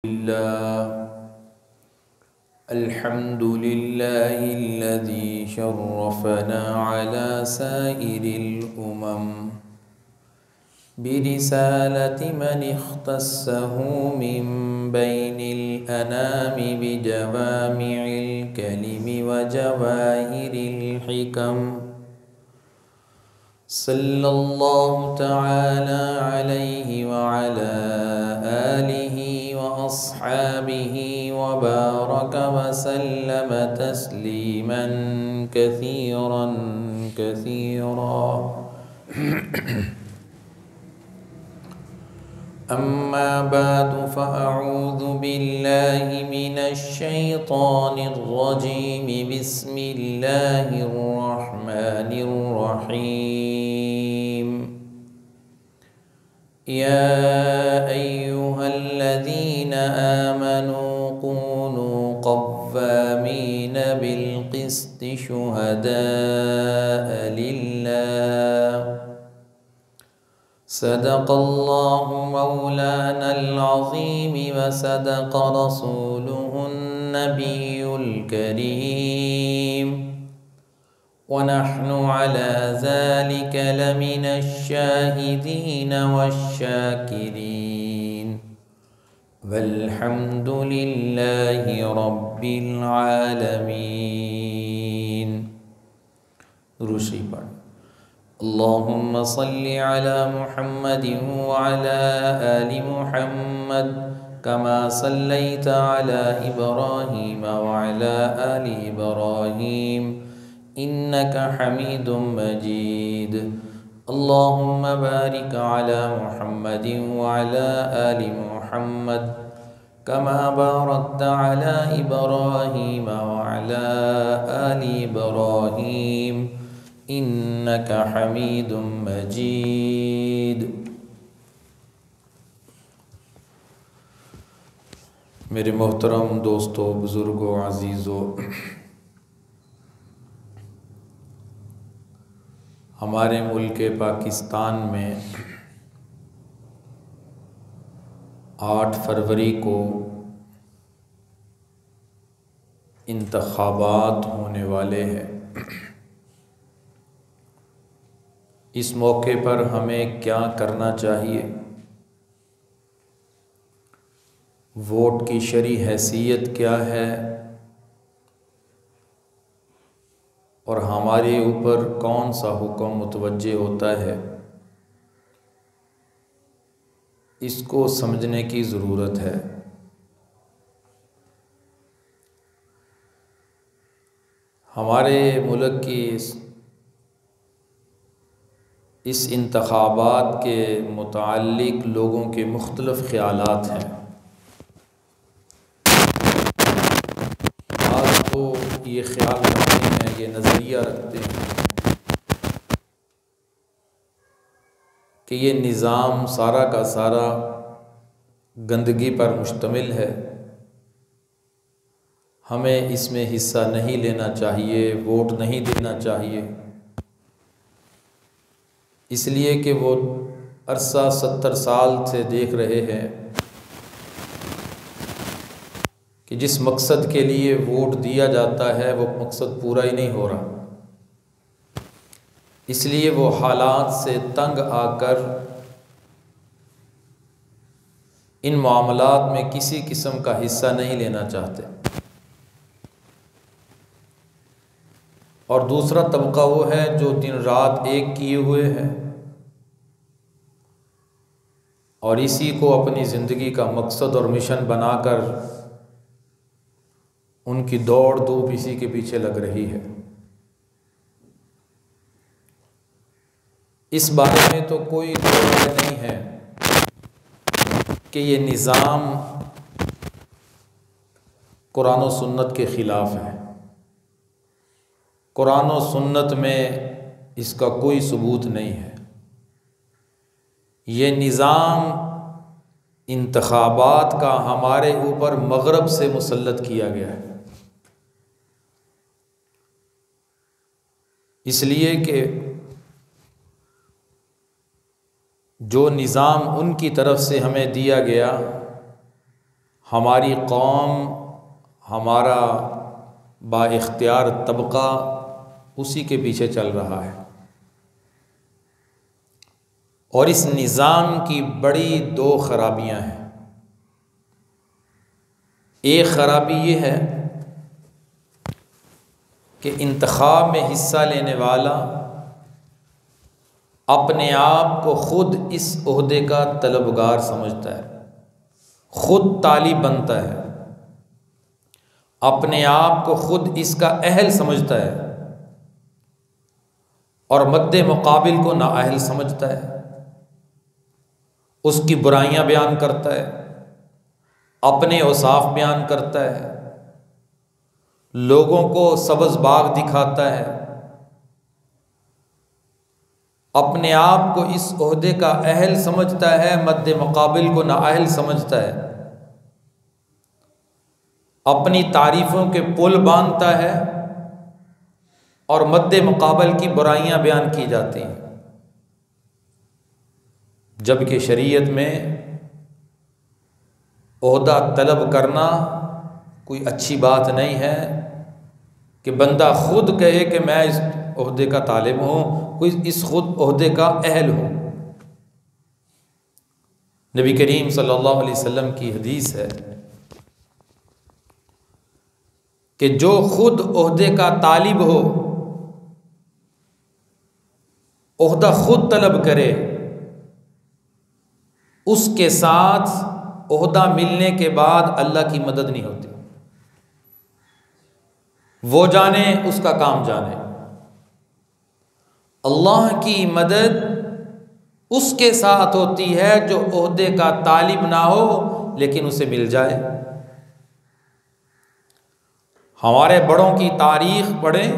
अल्हम्दुलिल्लाहिल्लज़ी शर्रफ़ना अला साइरिल उमम बिरिसालति मन इख्तस्सहु मिन बैनिल अनामि बिजवामिइल कलिमि व जवाहिरिल हिकम सल्लल्लाहु तआला अलैहि व अला आलिहि व अस्हाबिहि व बारक व सल्लम तस्लीमन कसीरन कसीरा। अम्मा बादु फ़अऊज़ु बिल्लाहि मिनश शैतानिर रजीम बिस्मिल्लाहिर रहमानिर रहीम। या अय्युहल्लज़ीना आमनू कूनू क़व्वामीन बिल क़िस्ति शुहदाअ लिल्लाह सदक़ल्लाहु मौलानल अज़ीम व सदक़ रसूलुहुन नबियुल करीम व नहनु अला ज़ालिका लमिनश शाहिदीन वश्शाकिरीन वल्हम्दुलिल्लाहि रब्बिल आलमीन। दुरूद पढ़। अल्लाहुम्मा सल्लि अला मुहम्मदिन व अला आलि मुहम्मद कमा सल्लैता अला इब्राहीम व अला आलि इब्राहीम इन्नका हमीदुम मजीद। अल्लाहुम्मा बारिक अला मुहम्मदिन व अला आलि मुहम्मद कमा बारकता अला इब्राहीम व अला आलि इब्राहीम इन्नका हमीदुम मजीद। मेरे मोहतरम दोस्तों, बुज़ुर्गों, अज़ीज़ों, हमारे मुल्क पाकिस्तान में 8 फरवरी को इंतख़ाबात होने वाले हैं। इस मौके पर हमें क्या करना चाहिए, वोट की शरई हैसियत क्या है और हमारे ऊपर कौन सा हुक्म मुतवज्जे होता है, इसको समझने की ज़रूरत है। हमारे मुल्क की इस इंतख़ाबात के मुताल्लिक़ लोगों के मुख्तलिफ़ ख़यालात हैं। आज तो ये ख़्याल रखते हैं, ये नज़रिया रखते हैं कि ये निज़ाम सारा का सारा गंदगी पर मुश्तमिल है, हमें इसमें हिस्सा नहीं लेना चाहिए, वोट नहीं देना चाहिए, इसलिए कि वो अरसा 70 साल से देख रहे हैं कि जिस मकसद के लिए वोट दिया जाता है वो मकसद पूरा ही नहीं हो रहा। इसलिए वो हालात से तंग आकर इन मामलात में किसी किस्म का हिस्सा नहीं लेना चाहते। और दूसरा तबका वो है जो दिन रात एक किए हुए हैं और इसी को अपनी ज़िंदगी का मकसद और मिशन बनाकर उनकी दौड़ धूप इसी के पीछे लग रही है। इस बारे में तो कोई दो राय नहीं है कि ये निज़ाम कुरान और सुन्नत के ख़िलाफ़ है। कुरान और सुन्नत में इसका कोई सबूत नहीं है। ये निज़ाम इंतख़ाबात का हमारे ऊपर मग़रब से मुसल्लत किया गया है, इसलिए कि जो निज़ाम उनकी तरफ से हमें दिया गया हमारी कौम, हमारा बाइख्तियार तबका उसी के पीछे चल रहा है। और इस निज़ाम की बड़ी दो खराबियां हैं। एक खराबी ये है कि इंतखाब में हिस्सा लेने वाला अपने आप को खुद इस ओहदे का तलबगार समझता है, खुद तालिब बनता है, अपने आप को खुद इसका अहल समझता है और मद्दे मुकाबिल को नाअहल समझता है, उसकी बुराइयां बयान करता है, अपने औसाफ बयान करता है, लोगों को सब्ज़ बाग दिखाता है, अपने आप को इस ओहदे का अहल समझता है, मद्दे मुकाबिल को नाअहल समझता है, अपनी तारीफ़ों के पुल बांधता है और मद्दे मुकाबल की बुराइयां बयान की जाती हैं। जबकि शरीयत में ओहदा तलब करना कोई अच्छी बात नहीं है कि बंदा खुद कहे कि मैं इस ओहदे का तालिब हूँ, कोई इस खुद ओहदे का अहल हूँ। नबी करीम सल्लल्लाहु अलैहि वसल्लम की हदीस है कि जो खुद ओहदे का तालिब हो, ओहदा खुद तलब करे, उसके साथ ओहदा मिलने के बाद अल्लाह की मदद नहीं होती। वो जाने उसका काम जाने। अल्लाह की मदद उसके साथ होती है जो ओहदे का तालिब ना हो लेकिन उसे मिल जाए। हमारे बड़ों की तारीख पढ़ें,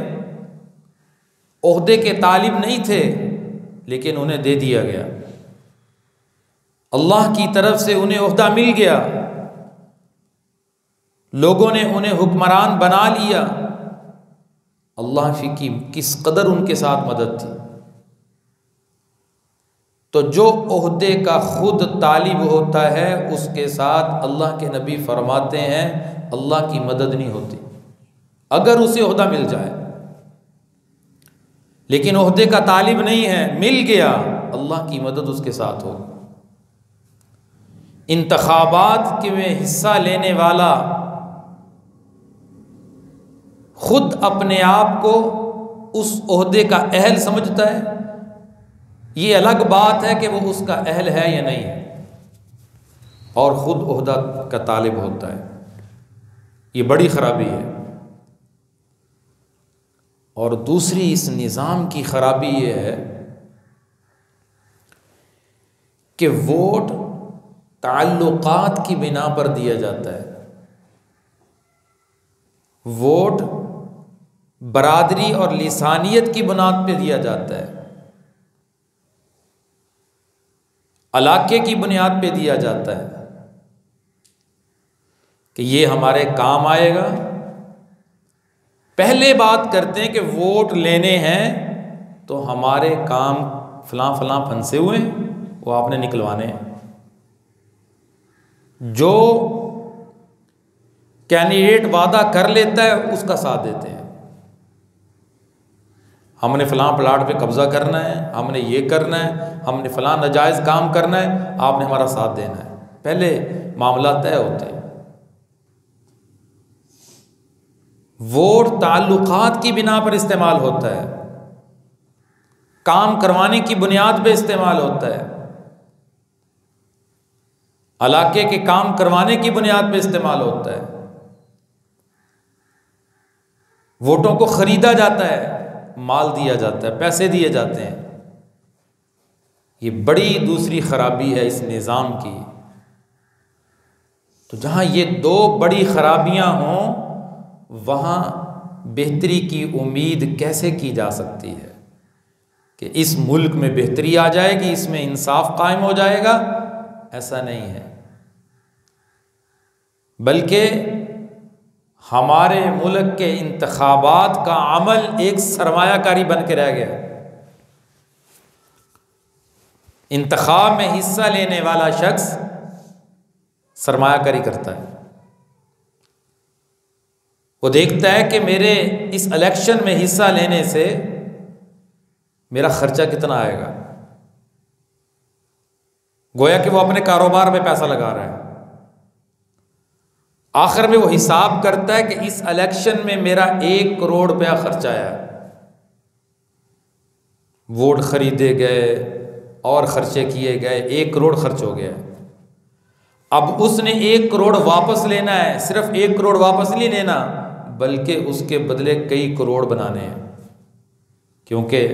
ओहदे के तालिब नहीं थे लेकिन उन्हें दे दिया गया, अल्लाह की तरफ से उन्हें ओहदा मिल गया, लोगों ने उन्हें हुक्मरान बना लिया। अल्लाह की किस कदर उनके साथ मदद थी। तो जो ओहदे का खुद तालिब होता है उसके साथ अल्लाह के नबी फरमाते हैं अल्लाह की मदद नहीं होती अगर उसे ओहदा मिल जाए। लेकिन ओहदे का तालिब नहीं है, मिल गया, अल्लाह की मदद उसके साथ हो। इंतखाबात के में हिस्सा लेने वाला खुद अपने आप को उस ओहदे का अहल समझता है। ये अलग बात है कि वो उसका अहल है या नहीं है, और खुद ओहदा का तालिब होता है। ये बड़ी खराबी है। और दूसरी इस निज़ाम की खराबी ये है कि वोट ताल्लुकात की बिना पर दिया जाता है। वोट बरादरी और लिसानियत की बुनियाद पे दिया जाता है, इलाके की बुनियाद पे दिया जाता है कि ये हमारे काम आएगा। पहले बात करते हैं कि वोट लेने हैं तो हमारे काम फलां फलां फंसे हुए हैं, वो आपने निकलवाने हैं। जो कैंडिडेट वादा कर लेता है उसका साथ देते हैं। हमने फलां प्लाट पे कब्जा करना है, हमने ये करना है, हमने फलां नाजायज़ काम करना है, आपने हमारा साथ देना है। पहले मामला तय होते हैं। वोट ताल्लुकात की बिना पर इस्तेमाल होता है, काम करवाने की बुनियाद पे इस्तेमाल होता है, इलाके के काम करवाने की बुनियाद पे इस्तेमाल होता है। वोटों को खरीदा जाता है, माल दिया जाता है, पैसे दिए जाते हैं। ये बड़ी दूसरी खराबी है इस निज़ाम की। तो जहाँ ये दो बड़ी खराबियाँ हों वहाँ बेहतरी की उम्मीद कैसे की जा सकती है कि इस मुल्क में बेहतरी आ जाएगी, इसमें इंसाफ कायम हो जाएगा? ऐसा नहीं है। बल्कि हमारे मुल्क के इंतखाबात का अमल एक सरमायाकारी बन के रह गया। इंतखाब में हिस्सा लेने वाला शख्स सरमायाकारी करता है। वो देखता है कि मेरे इस इलेक्शन में हिस्सा लेने से मेरा खर्चा कितना आएगा। गोया कि वो अपने कारोबार में पैसा लगा रहा है। आखिर में वो हिसाब करता है कि इस इलेक्शन में मेरा 1 करोड़ रुपया खर्चा आया, वोट खरीदे गए और खर्चे किए गए, 1 करोड़ खर्च हो गया। अब उसने 1 करोड़ वापस लेना है। सिर्फ 1 करोड़ वापस नहीं लेना, बल्कि उसके बदले कई करोड़ बनाने हैं, क्योंकि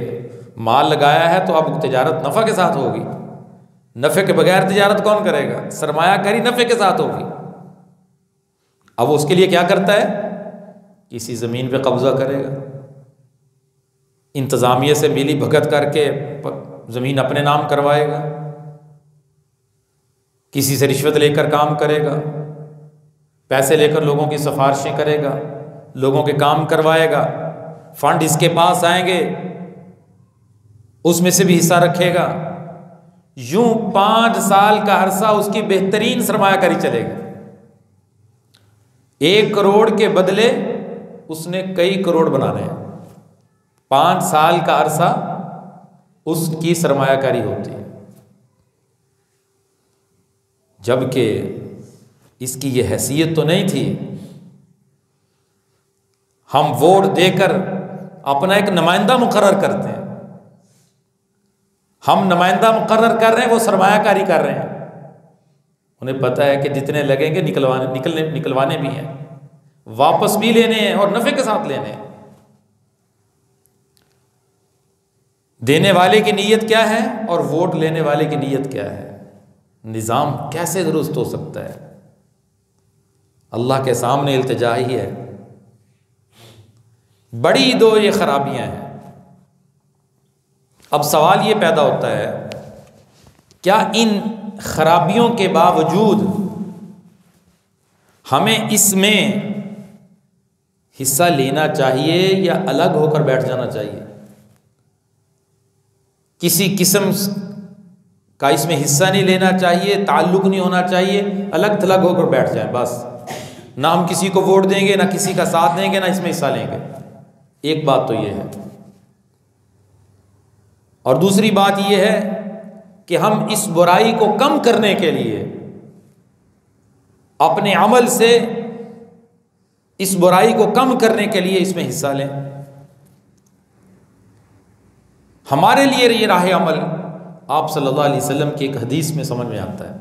माल लगाया है तो अब तिजारत नफ़ा के साथ होगी। नफ़े के बगैर तिजारत कौन करेगा? सरमायाकारी नफ़े के साथ होगी। अब उसके लिए क्या करता है? किसी ज़मीन पे कब्ज़ा करेगा, इंतज़ामिया से मिली भगत करके ज़मीन अपने नाम करवाएगा, किसी से रिश्वत लेकर काम करेगा, पैसे लेकर लोगों की सिफारिशें करेगा, लोगों के काम करवाएगा, फंड इसके पास आएंगे उसमें से भी हिस्सा रखेगा। यूं 5 साल का अरसा उसकी बेहतरीन सरमायाकारी चलेगा। 1 करोड़ के बदले उसने कई करोड़ बनाने हैं। 5 साल का अरसा उसकी सरमायाकारी होती है, जबकि इसकी ये हैसियत तो नहीं थी। हम वोट देकर अपना एक नुमाइंदा मुकर्रर करते हैं। हम नुमाइंदा मुकर्रर कर रहे हैं, वो सरमायाकारी कर रहे हैं। उन्हें पता है कि जितने लगेंगे निकलवाने भी हैं, वापस भी लेने हैं और नफ़े के साथ लेने हैं। देने वाले की नीयत क्या है और वोट लेने वाले की नीयत क्या है? निज़ाम कैसे दुरुस्त हो सकता है? अल्लाह के सामने इल्तिजा ही है। बड़ी 2 ये खराबियां हैं। अब सवाल ये पैदा होता है, क्या इन खराबियों के बावजूद हमें इसमें हिस्सा लेना चाहिए या अलग होकर बैठ जाना चाहिए? किसी किस्म का इसमें हिस्सा नहीं लेना चाहिए, ताल्लुक नहीं होना चाहिए, अलग थलग होकर बैठ जाए बस। ना हम किसी को वोट देंगे, ना किसी का साथ देंगे, ना इसमें हिस्सा लेंगे। एक बात तो ये है। और दूसरी बात ये है कि हम इस बुराई को कम करने के लिए अपने अमल से इस बुराई को कम करने के लिए इसमें हिस्सा लें। हमारे लिए ये राह अमल आप सल्लल्लाहु अलैहि वसल्लम की एक हदीस में समझ में आता है।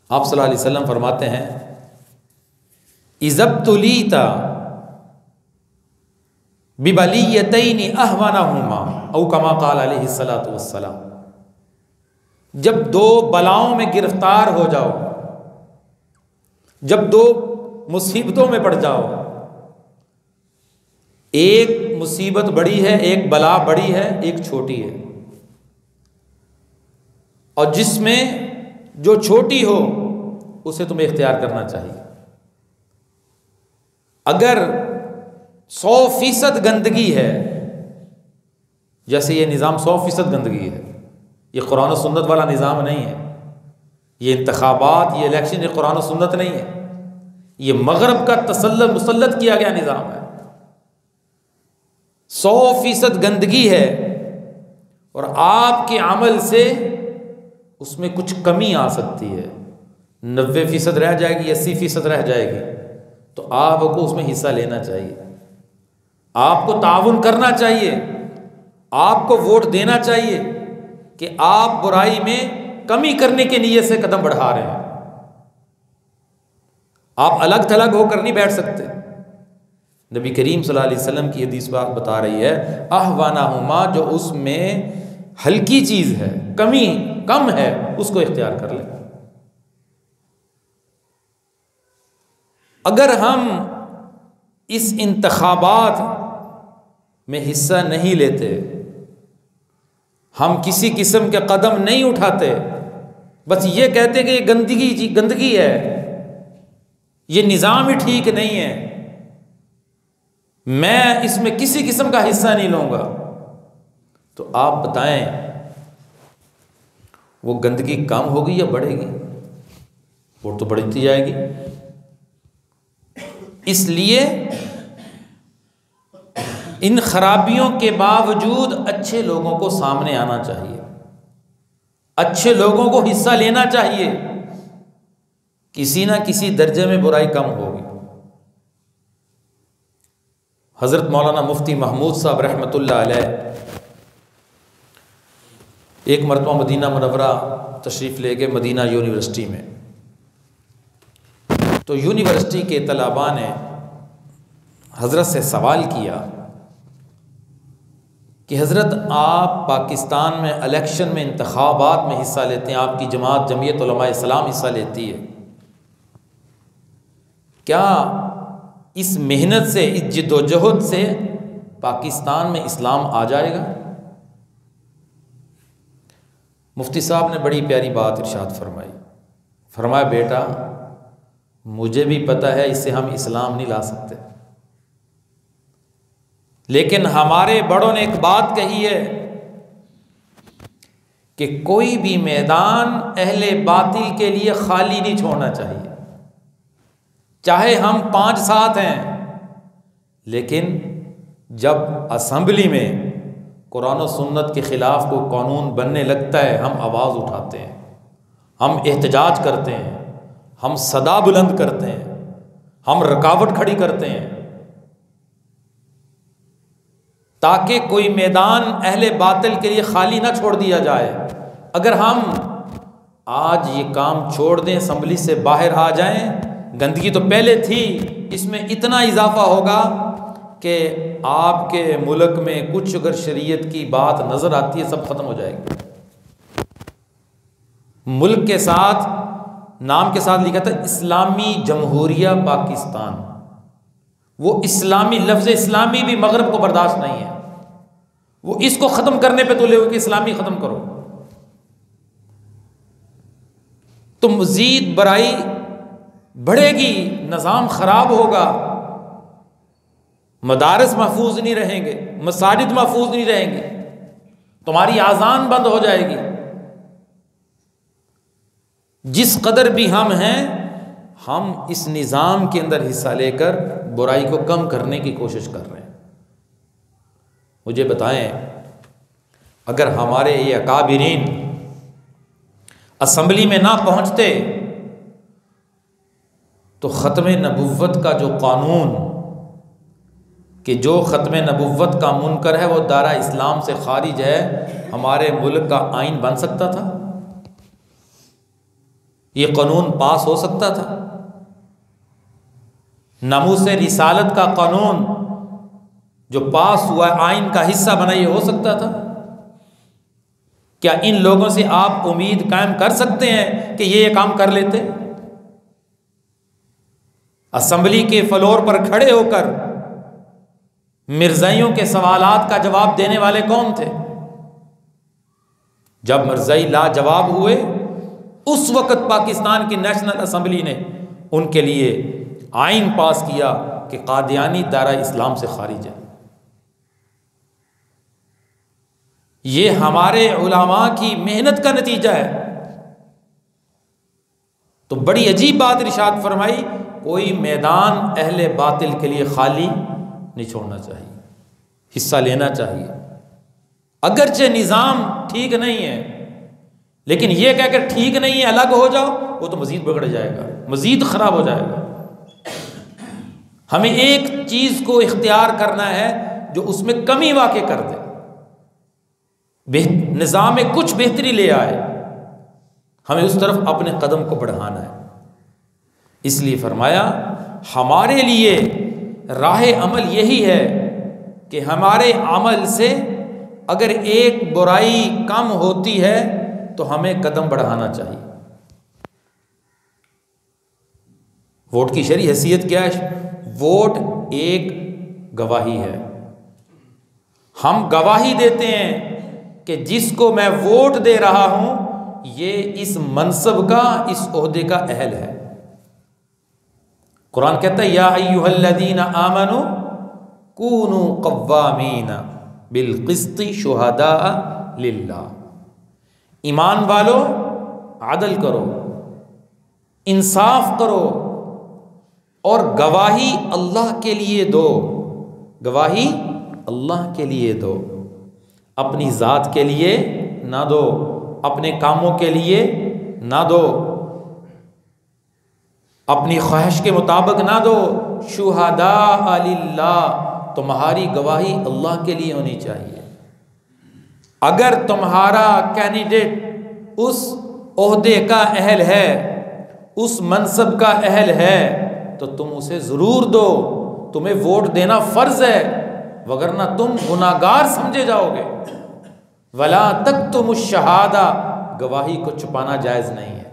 आप सल्लल्लाहु अलैहि वसल्लम फरमाते हैं, इज़ब्तुलीता बिबलियतैनि अहवानहुमा औ कमा क़ाल अलैहि सल्लतु वस्सलाम। जब 2 बलाओं में गिरफ्तार हो जाओ, जब 2 मुसीबतों में पड़ जाओ, एक मुसीबत बड़ी है, एक बला बड़ी है, एक छोटी है, और जिसमें जो छोटी हो उसे तुम्हें इख्तियार करना चाहिए। अगर 100% गंदगी है, जैसे ये निज़ाम 100% गंदगी है, ये कुरान और सुन्नत वाला निज़ाम नहीं है, ये इंतखाबात, ये इलेक्शन, ये कुरान और सुन्नत नहीं है, ये मगरब का मुसल्लत किया गया निज़ाम है। 100% गंदगी है और आपके अमल से उसमें कुछ कमी आ सकती है, 90% रह जाएगी, 80% रह जाएगी, तो आपको उसमें हिस्सा लेना चाहिए, आपको ताउन करना चाहिए, आपको वोट देना चाहिए कि आप बुराई में कमी करने की नीयत से कदम बढ़ा रहे हैं। आप अलग थलग होकर नहीं बैठ सकते। नबी करीम सल्लल्लाहु अलैहि वसल्लम की हदीस बता रही है, अहवानाहुमा, जो उसमें हल्की चीज़ है, कमी कम है, उसको इख्तियार कर ले। अगर हम इस इंतखाबात में हिस्सा नहीं लेते, हम किसी किस्म के कदम नहीं उठाते, बस ये कहते कि ये गंदगी है, ये निज़ाम ही ठीक नहीं है, मैं इसमें किसी किस्म का हिस्सा नहीं लूँगा, तो आप बताएं वो गंदगी कम होगी या बढ़ेगी? वोट तो बढ़ती जाएगी। इसलिए इन खराबियों के बावजूद अच्छे लोगों को सामने आना चाहिए, अच्छे लोगों को हिस्सा लेना चाहिए। किसी ना किसी दर्जे में बुराई कम होगी। हज़रत मौलाना मुफ्ती महमूद साहब रहमतुल्लाह अलैह एक मरतबा मदीना मुनव्वरा तशरीफ़ ले गए मदीना यूनिवर्सिटी में। तो यूनिवर्सिटी के तलबा ने हज़रत से सवाल किया कि हज़रत आप पाकिस्तान में इलेक्शन में इंतखाबात में हिस्सा लेते हैं, आपकी जमात जमीयत उलमा इस्लाम हिस्सा लेती है, क्या इस मेहनत से, इस जिद्दोजहद से पाकिस्तान में इस्लाम आ जाएगा? मुफ्ती साहब ने बड़ी प्यारी बात इरशाद फरमाई। फरमाया, बेटा मुझे भी पता है इससे हम इस्लाम नहीं ला सकते, लेकिन हमारे बड़ों ने एक बात कही है कि कोई भी मैदान अहले बातिल के लिए खाली नहीं छोड़ना चाहिए। चाहे हम 5-7 हैं, लेकिन जब असेंबली में कुरान और सुन्नत के ख़िलाफ़ कोई कानून बनने लगता है, हम आवाज़ उठाते हैं, हम एहतजाज करते हैं, हम सदा बुलंद करते हैं, हम रुकावट खड़ी करते हैं, ताकि कोई मैदान अहले बातिल के लिए खाली ना छोड़ दिया जाए। अगर हम आज ये काम छोड़ दें, असेंबली से बाहर आ जाएं, गंदगी तो पहले थी, इसमें इतना इजाफा होगा कि आपके मुल्क में कुछ अगर शरीयत की बात नज़र आती है सब ख़त्म हो जाएगी। मुल्क के साथ, नाम के साथ लिखा था इस्लामी जमहूरिया पाकिस्तान। वो इस्लामी, लफ्ज़ इस्लामी भी मगरब को बर्दाश्त नहीं है, वो इसको ख़त्म करने पे तुले हुए कि इस्लामी ख़त्म करो। तो मज़ीद बुराई बढ़ेगी, निज़ाम ख़राब होगा, मदारस महफूज नहीं रहेंगे, मसाजिद महफूज नहीं रहेंगे, तुम्हारी आज़ान बंद हो जाएगी। जिस कदर भी हम हैं, हम इस निज़ाम के अंदर हिस्सा लेकर बुराई को कम करने की कोशिश कर रहे हैं। मुझे बताएं, अगर हमारे ये अकाबिरीन असेंबली में ना पहुंचते तो ख़त्म नबुव्वत का जो कानून, कि जो ख़त्म नबुव्वत का मुनकर है वो दायरा इस्लाम से खारिज है, हमारे मुल्क का आइन बन सकता था, ये कानून पास हो सकता था। नामूस रिसालत का कानून जो पास हुआ आइन का हिस्सा बना, ये हो सकता था। क्या इन लोगों से आप उम्मीद कायम कर सकते हैं कि ये काम कर लेते? असेंबली के फ्लोर पर खड़े होकर मिर्ज़ाइयों के सवालात का जवाब देने वाले कौन थे? जब मिर्ज़ाई लाजवाब हुए, उस वक़्त पाकिस्तान की नेशनल असेंबली ने उनके लिए आइन पास किया कि कादियानी दायरा इस्लाम से खारिज है। ये हमारे उलमा की मेहनत का नतीजा है। तो बड़ी अजीब बात इरशाद फरमाई, कोई मैदान अहले बातिल के लिए खाली नहीं छोड़ना चाहिए, हिस्सा लेना चाहिए। अगरचे निज़ाम ठीक नहीं है, लेकिन ये कहकर ठीक नहीं है अलग हो जाओ, वो तो मज़ीद बिगड़ जाएगा, मज़ीद ख़राब हो जाएगा। हमें एक चीज़ को इख्तियार करना है जो उसमें कमी वाक़ई कर दे, निज़ाम में कुछ बेहतरी ले आए, हमें उस तरफ अपने कदम को बढ़ाना है। इसलिए फरमाया, हमारे लिए राह अमल यही है कि हमारे अमल से अगर एक बुराई कम होती है तो हमें कदम बढ़ाना चाहिए। वोट की शरई हैसियत क्या है? वोट एक गवाही है। हम गवाही देते हैं कि जिसको मैं वोट दे रहा हूं ये इस मनसब का, इस ओहदे का अहल है। कुरान कहता है, या अय्युहल्लज़ीना आमनू कूनू क़व्वामीना बिलक़िस्ति शुहदा लिल्लाह। ईमान वालो, आदल करो, इंसाफ करो और गवाही अल्लाह के लिए दो, गवाही अल्लाह के लिए दो, अपनी ज़ात के लिए ना दो, अपने कामों के लिए ना दो, अपनी ख्वाहिश के मुताबिक ना दो। शुहदा लिल्लाह, तुम्हारी गवाही अल्लाह के लिए होनी चाहिए। अगर तुम्हारा कैंडिडेट उस ओहदे का अहल है, उस मनसब का अहल है, तो तुम उसे ज़रूर दो, तुम्हें वोट देना फ़र्ज़ है, वगरना तुम गुनाहगार समझे जाओगे। वला तक्तुमु शहादा, गवाही को छुपाना जायज़ नहीं है।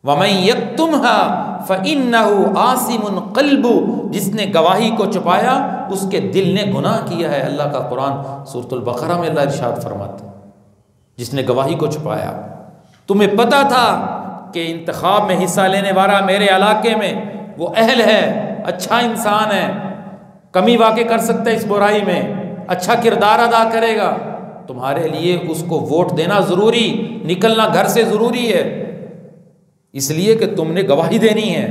वमन यक्तुमहा फ़इन्नहु आसिमुन क़ल्बु, जिसने गवाही को छुपाया उसके दिल ने गुनाह किया है। अल्लाह का कुरान सूरतुल बकरा में अल्लाह इरशाद फरमाते, जिसने गवाही को छुपाया। तुम्हें पता था कि इंतखाब में हिस्सा लेने वाला मेरे इलाके में वो अहल है, अच्छा इंसान है, कमी वाक़ई कर सकता है इस बुराई में, अच्छा किरदार अदा करेगा, तुम्हारे लिए उसको वोट देना ज़रूरी, निकलना घर से ज़रूरी है, इसलिए कि तुमने गवाही देनी है।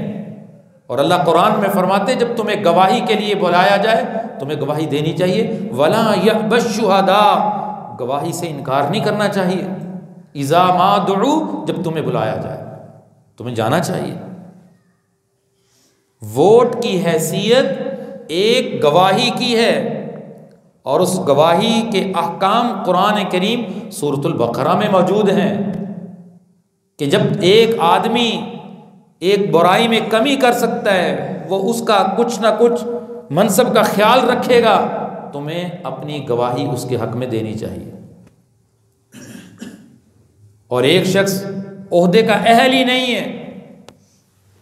और अल्लाह कुरान में फरमाते, जब तुम्हें गवाही के लिए बुलाया जाए तुम्हें गवाही देनी चाहिए। वला यअबश शुहदा, गवाही से इनकार नहीं करना चाहिए। इज़ा मा दुउ, जब तुम्हें बुलाया जाए तुम्हें जाना चाहिए। वोट की हैसियत एक गवाही की है, और उस गवाही के अहकाम कुरान करीम सूरतुल बकरा में मौजूद हैं कि जब एक आदमी एक बुराई में कमी कर सकता है, वो उसका कुछ ना कुछ मनसब का ख्याल रखेगा, तुम्हें अपनी गवाही उसके हक में देनी चाहिए। और एक शख्स ओहदे का अहल ही नहीं है,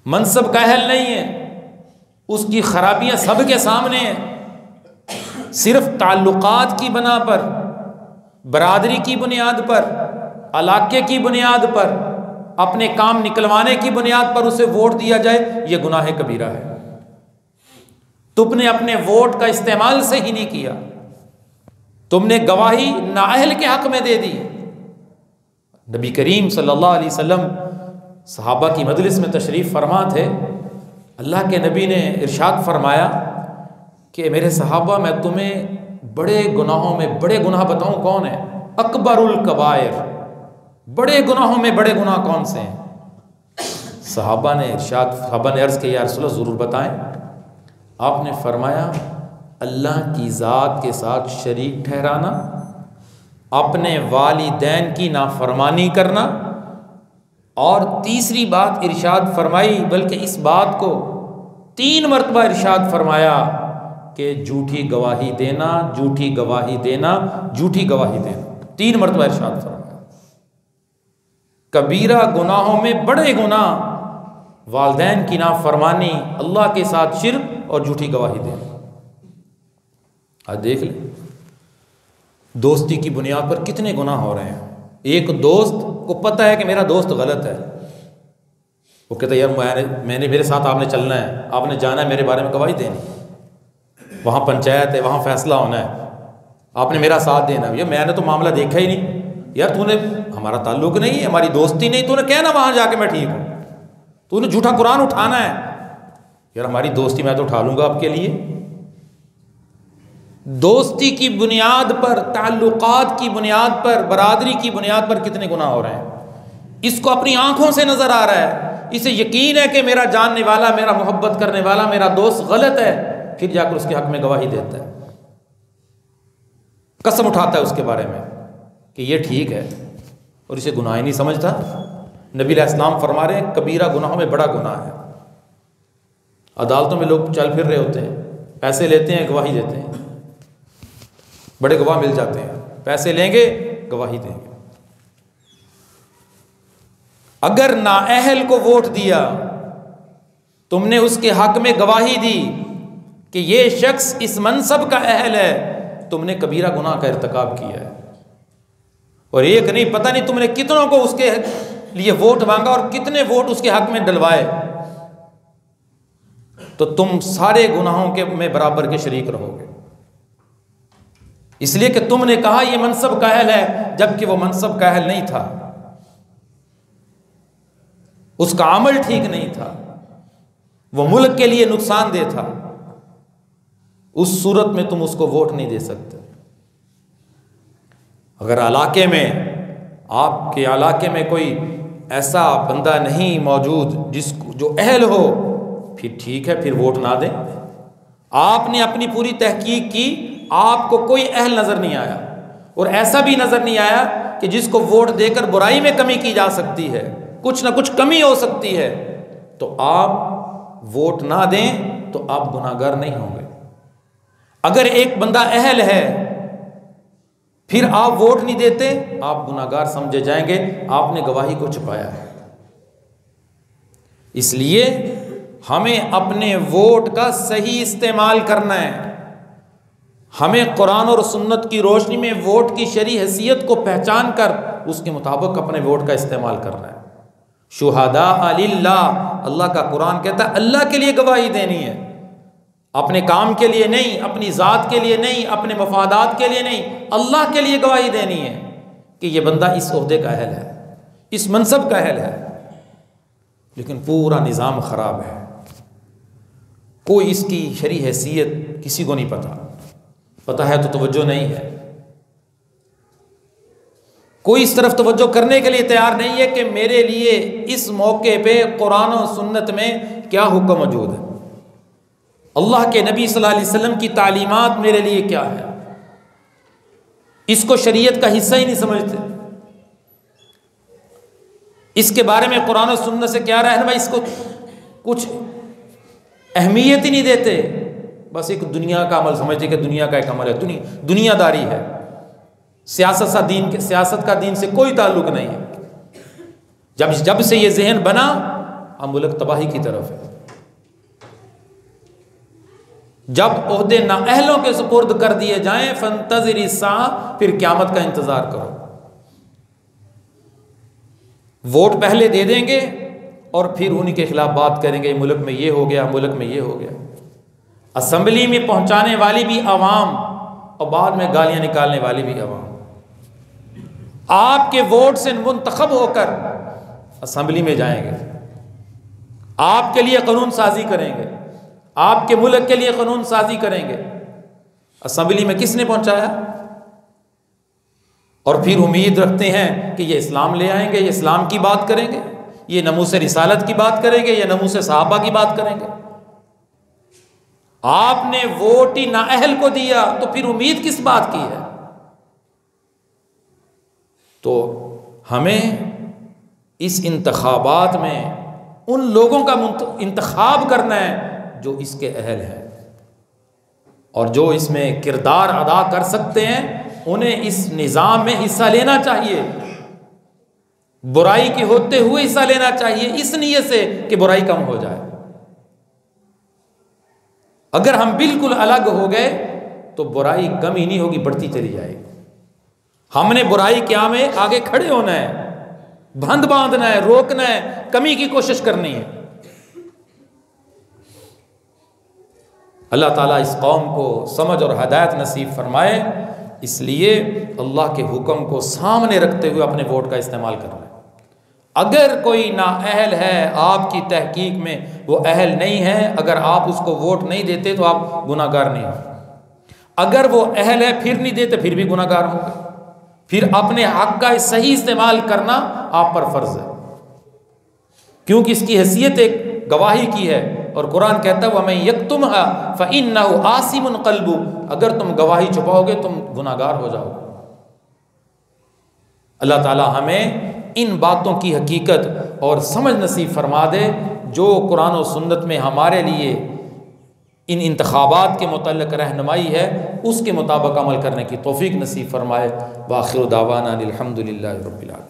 मनसब का अहल नहीं है, उसकी खराबियां सबके सामने हैं, सिर्फ ताल्लुकात की बना पर, बरादरी की बुनियाद पर, इलाके की बुनियाद पर, अपने काम निकलवाने की बुनियाद पर उसे वोट दिया जाए, यह गुनाह कबीरा है। तुमने अपने वोट का इस्तेमाल सही नहीं किया, तुमने गवाही नाअहल के हक में दे दी। नबी करीम सल्लल्लाहु अलैहि वसल्लम सहाबा की मजलिस में तशरीफ़ फरमा थे। अल्लाह के नबी ने इरशाद फरमाया कि मेरे सहाबा, मैं तुम्हें बड़े गुनाहों में बड़े गुनाह बताऊं कौन है? अकबरुल कबायर, बड़े गुनाहों में बड़े गुनाह कौन से हैं? सहाबा ने अर्ज़ किया, या रसूलल्लाह ज़रूर बताएं। आपने फरमाया, अल्लाह की ज़ात के साथ शरीक ठहराना, अपने वालिदैन की नाफरमानी करना, और तीसरी बात इरशाद फरमाई, बल्कि इस बात को 3 मरतबा इरशाद फरमाया कि झूठी गवाही देना, झूठी गवाही देना, झूठी गवाही देना। 3 मरतबा इरशाद फरमाया। कबीरा गुनाहों में बड़े गुनाह वालिदैन की नाफरमानी, अल्लाह के साथ शिर्क और झूठी गवाही देना। आज देख ले दोस्ती की बुनियाद पर कितने गुनाह हो रहे हैं। एक दोस्त को पता है कि मेरा दोस्त गलत है, वो कहता है यार मैंने मेरे साथ आपने चलना है, आपने जाना है, मेरे बारे में गवाही देनी, वहाँ पंचायत है, वहाँ फैसला होना है, आपने मेरा साथ देना है। यार मैंने तो मामला देखा ही नहीं, यार तूने, हमारा ताल्लुक नहीं है, हमारी दोस्ती नहीं, तूने कहना वहाँ जाके मैं ठीक हूँ, तूने झूठा कुरान उठाना है, यार हमारी दोस्ती मैं तो उठा लूँगा आपके लिए। दोस्ती की बुनियाद पर, ताल्लुकात की बुनियाद पर, बरादरी की बुनियाद पर कितने गुनाह हो रहे हैं। इसको अपनी आंखों से नजर आ रहा है, इसे यकीन है कि मेरा जानने वाला, मेरा मोहब्बत करने वाला, मेरा दोस्त गलत है, फिर जाकर उसके हक में गवाही देता है, कसम उठाता है उसके बारे में कि ये ठीक है, और इसे गुनाह ही नहीं समझता। नबी अलैहिस्सलाम फरमा रहे हैं, कबीरा गुनाहों में बड़ा गुनाह है। अदालतों में लोग चल फिर रहे होते हैं, पैसे लेते हैं, गवाही देते हैं, बड़े गवाह मिल जाते हैं, पैसे लेंगे गवाही देंगे। अगर नाअहल को वोट दिया, तुमने उसके हक में गवाही दी कि ये शख्स इस मनसब का अहल है, तुमने कबीरा गुनाह का इर्तिकाब किया है। और एक नहीं, पता नहीं तुमने कितनों को उसके लिए वोट मांगा और कितने वोट उसके हक में डलवाए, तो तुम सारे गुनाहों के में बराबर के शरीक रहोगे, इसलिए कि तुमने कहा यह मनसब का अहल है, जबकि वो मनसब का अहल नहीं था, उसका अमल ठीक नहीं था। वो मुल्क के लिए नुकसानदेह था, उस सूरत में तुम उसको वोट नहीं दे सकते। अगर इलाके में, आपके इलाके में कोई ऐसा बंदा नहीं मौजूद जिसको जो अहल हो, फिर ठीक है, फिर वोट ना दें। आपने अपनी पूरी तहकीक की, आपको कोई अहल नज़र नहीं आया, और ऐसा भी नज़र नहीं आया कि जिसको वोट देकर बुराई में कमी की जा सकती है, कुछ ना कुछ कमी हो सकती है, तो आप वोट ना दें तो आप गुनाहगार नहीं होंगे। अगर एक बंदा अहल है फिर आप वोट नहीं देते, आप गुनाहगार समझे जाएंगे, आपने गवाही को छुपाया है। इसलिए हमें अपने वोट का सही इस्तेमाल करना है। हमें कुरान और सुन्नत की रोशनी में वोट की शरई हैसियत को पहचान कर उसके मुताबिक अपने वोट का इस्तेमाल करना है। शुहदा अलिल्लाह, अल्लाह का कुरान कहता है अल्लाह के लिए गवाही देनी है, अपने काम के लिए नहीं, अपनी ज़ात के लिए नहीं, अपने मफादात के लिए नहीं, अल्लाह के लिए गवाही देनी है कि ये बंदा इस ओहदे का अहल है, इस मनसब का अहल है। लेकिन पूरा निज़ाम ख़राब है, कोई इसकी शरई हैसियत किसी को नहीं पता, पता है तो तवज्जो नहीं है, कोई इस तरफ तवज्जो करने के लिए तैयार नहीं है कि मेरे लिए इस मौके पे कुरान और सुन्नत में क्या हुक्म मौजूद है, अल्लाह के नबी सल्लल्लाहु अलैहि वसल्लम की तालीमात मेरे लिए क्या है। इसको शरीयत का हिस्सा ही नहीं समझते, इसके बारे में कुरान और सुन्नत से क्या रहनुमाई, इसको कुछ अहमियत ही नहीं देते, बस एक दुनिया का अमल समझते कि दुनिया का एक अमल है, दुनियादारी है। सियासत का दीन से कोई ताल्लुक नहीं है। जब से ये जहन बना, हम मुल्क तबाही की तरफ है। जब ओहदे नाअहलों के सुपुर्द कर दिए जाएं, फंतज़िरी साअ, फिर क़यामत का इंतजार करो। वोट पहले दे देंगे और फिर उन्हीं के खिलाफ बात करेंगे, मुल्क में ये हो गया, मुल्क में ये हो गया। असम्बली में पहुंचाने वाली भी अवाम और बाद में गालियां निकालने वाली भी अवाम। आपके वोट से मुंतखब होकर असम्बली में जाएंगे, आपके लिए कानून साजी करेंगे, आपके मुल्क के लिए कानून साजी करेंगे। असम्बली में किसने पहुंचाया? और फिर उम्मीद रखते हैं कि ये इस्लाम ले आएंगे, ये इस्लाम की बात करेंगे, ये नमूसे रिसालत की बात करेंगे, ये नमूसे सहाबा की बात करेंगे। आपने वोट ही नाअहल को दिया तो फिर उम्मीद किस बात की है? तो हमें इस इंतखाबात में उन लोगों का इंतखाब करना है जो इसके अहल हैं और जो इसमें किरदार अदा कर सकते हैं, उन्हें इस निज़ाम में हिस्सा लेना चाहिए, बुराई के होते हुए हिस्सा लेना चाहिए, इस नियत से कि बुराई कम हो जाए। अगर हम बिल्कुल अलग हो गए तो बुराई कम ही नहीं होगी, बढ़ती चली जाएगी। हमने बुराई क्या में आगे खड़े होना है, बंद बांधना है, रोकना है, कमी की कोशिश करनी है। अल्लाह ताला इस कौम को समझ और हदायत नसीब फरमाए। इसलिए अल्लाह के हुक्म को सामने रखते हुए अपने वोट का इस्तेमाल करना है। अगर कोई नाअहल है, आपकी तहकीक में वो अहल नहीं है, अगर आप उसको वोट नहीं देते तो आप गुनाहगार नहीं हो। अगर वो अहल है फिर नहीं देते, फिर भी गुनाहगार होंगे। फिर अपने हक का सही इस्तेमाल करना आप पर फर्ज है, क्योंकि इसकी हैसियत एक गवाही की है। और कुरान कहता है वमन यक्तुमहा फइन्नहु आसिमुन क़ल्बु, अगर तुम गवाही छुपाओगे तुम गुनाहगार हो जाओगे। अल्लाह ताला हमें इन बातों की हकीकत और समझ नसीब फरमा दे, जो कुरान और सुन्नत में हमारे लिए इन इंतखाबात के मुतल्लिक़ रहनुमाई है उसके मुताबिक अमल करने की तौफीक नसीब फरमाए। व आखिर दावाना अनिल हम्दुलिल्लाहि रब्बिल आलमीन।